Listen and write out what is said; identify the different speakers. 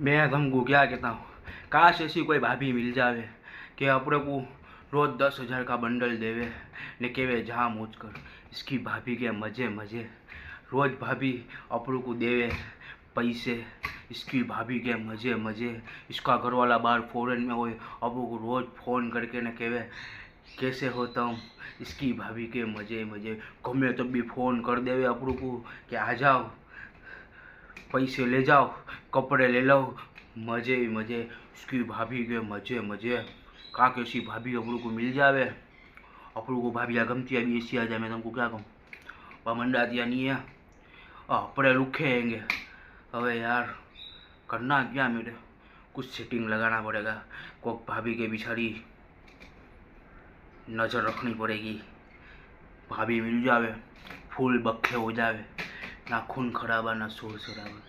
Speaker 1: मैं तुमको क्या कहता हूँ, काश ऐसी कोई भाभी मिल जावे कि अपने को रोज 10,000 का बंडल देवे ने केवे जा मौज कर। इसकी भाभी के मजे मजे, रोज भाभी अपनों को देवे पैसे। इसकी भाभी के मजे मजे। इसका घर वाला बाहर फॉरेन में हो, अपनों को रोज फोन करके न केवे कैसे होता हूँ। इसकी भाभी के मजे मजे। गमे तब भी फोन कर देवे अपनों को कि आ जाओ, पैसे ले जाओ, कपड़े ले लो, मजे ही मजे। उसकी भाभी के मजे मजे। का कैसी भाभी अपनों को मिल जावे। अपनों को भाभी गमती है ऐसी आ जाए, मैं तुमको क्या कहूँ। वह मंडा दिया नहीं है, अपने रुखेंगे। अबे यार करना क्या मेरे, कुछ सेटिंग लगाना पड़ेगा। कोई भाभी के बिचारी नज़र रखनी पड़ेगी। भाभी मिल जावे, फूल बखे हो जावे, ना खून खराबा ना शोर शराबा।